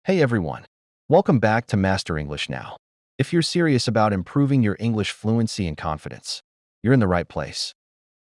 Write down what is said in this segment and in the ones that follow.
Hey everyone, welcome back to Master English Now. If you're serious about improving your English fluency and confidence, you're in the right place.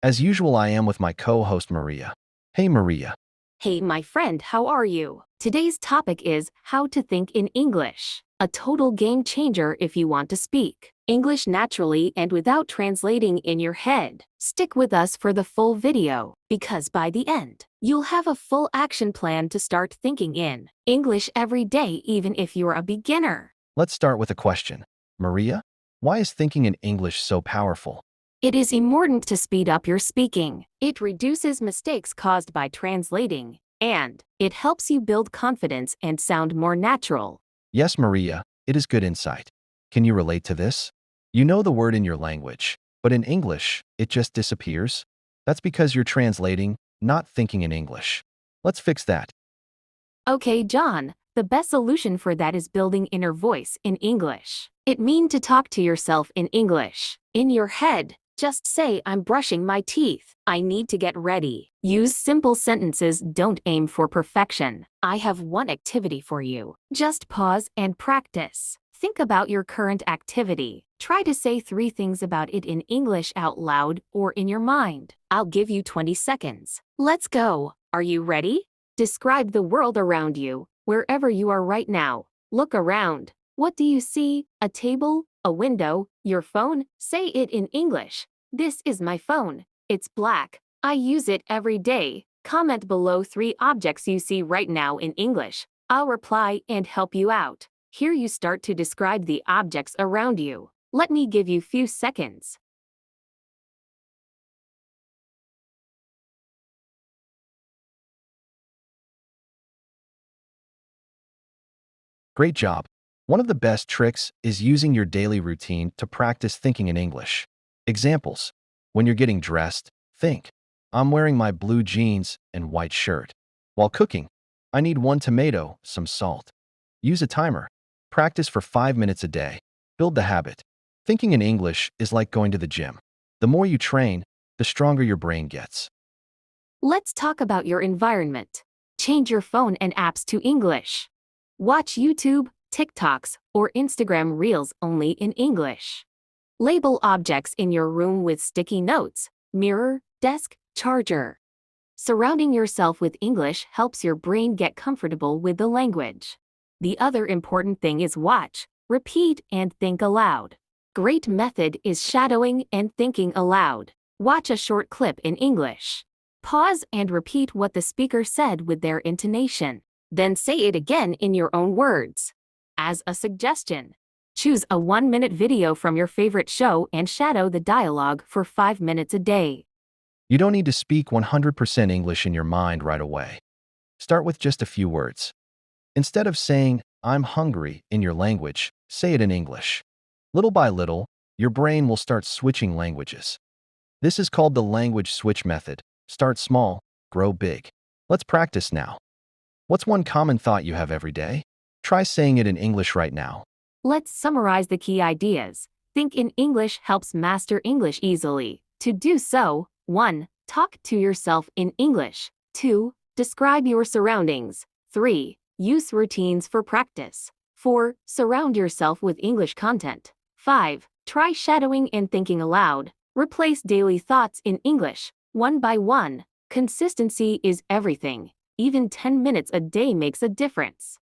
As usual, I am with my co-host Maria. Hey Maria. Hey, my friend, how are you? Today's topic is how to think in English. A total game changer if you want to speak English naturally and without translating in your head. Stick with us for the full video, because by the end, you'll have a full action plan to start thinking in English every day, even if you're a beginner. Let's start with a question. Maria, why is thinking in English so powerful? It is important to speed up your speaking. It reduces mistakes caused by translating, and it helps you build confidence and sound more natural. Yes, Maria, it is good insight. Can you relate to this? You know the word in your language, but in English, it just disappears? That's because you're translating, not thinking in English. Let's fix that. Okay, John, the best solution for that is building inner voice in English. It means to talk to yourself in English. In your head, just say, I'm brushing my teeth. I need to get ready. Use simple sentences, don't aim for perfection. I have one activity for you. Just pause and practice. Think about your current activity. Try to say 3 things about it in English out loud or in your mind. I'll give you 20 seconds. Let's go. Are you ready? Describe the world around you, wherever you are right now. Look around. What do you see? A table? A window? Your phone? Say it in English. This is my phone. It's black. I use it every day. Comment below 3 objects you see right now in English. I'll reply and help you out. Here you start to describe the objects around you. Let me give you few seconds. Great job. One of the best tricks is using your daily routine to practice thinking in English. Examples. When you're getting dressed, think, I'm wearing my blue jeans and white shirt. While cooking, I need 1 tomato, some salt. Use a timer. Practice for 5 minutes a day. Build the habit. Thinking in English is like going to the gym. The more you train, the stronger your brain gets. Let's talk about your environment. Change your phone and apps to English. Watch YouTube, TikToks, or Instagram Reels only in English. Label objects in your room with sticky notes, mirror, desk, charger. Surrounding yourself with English helps your brain get comfortable with the language. The other important thing is watch, repeat, and think aloud. Great method is shadowing and thinking aloud. Watch a short clip in English. Pause and repeat what the speaker said with their intonation. Then say it again in your own words. As a suggestion, choose a 1-minute video from your favorite show and shadow the dialogue for 5 minutes a day. You don't need to speak 100% English in your mind right away. Start with just a few words. Instead of saying, I'm hungry in your language, say it in English. Little by little, your brain will start switching languages. This is called the language switch method. Start small, grow big. Let's practice now. What's one common thought you have every day? Try saying it in English right now. Let's summarize the key ideas. Think in English helps master English easily. To do so, 1. Talk to yourself in English. 2. Describe your surroundings. 3. Use routines for practice. 4. Surround yourself with English content. 5. Try shadowing and thinking aloud. Replace daily thoughts in English, one by one. Consistency is everything. Even 10 minutes a day makes a difference.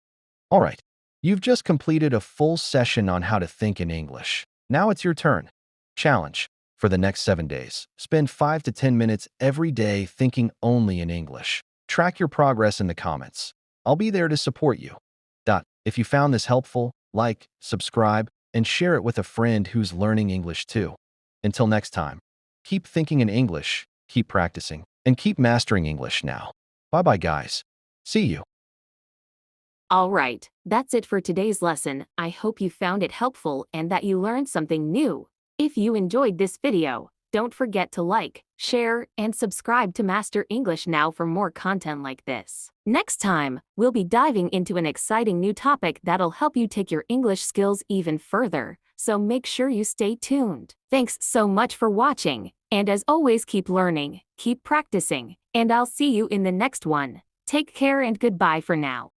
All right, you've just completed a full session on how to think in English. Now it's your turn. Challenge. For the next 7 days, spend 5 to 10 minutes every day thinking only in English. Track your progress in the comments. I'll be there to support you. If you found this helpful, like, subscribe, and share it with a friend who's learning English too. Until next time, keep thinking in English, keep practicing, and keep mastering English now. Bye-bye, guys. See you. Alright, that's it for today's lesson. I hope you found it helpful and that you learned something new. If you enjoyed this video, don't forget to like, share, and subscribe to Master English Now for more content like this. Next time, we'll be diving into an exciting new topic that'll help you take your English skills even further, so make sure you stay tuned. Thanks so much for watching, and as always, keep learning, keep practicing, and I'll see you in the next one. Take care and goodbye for now.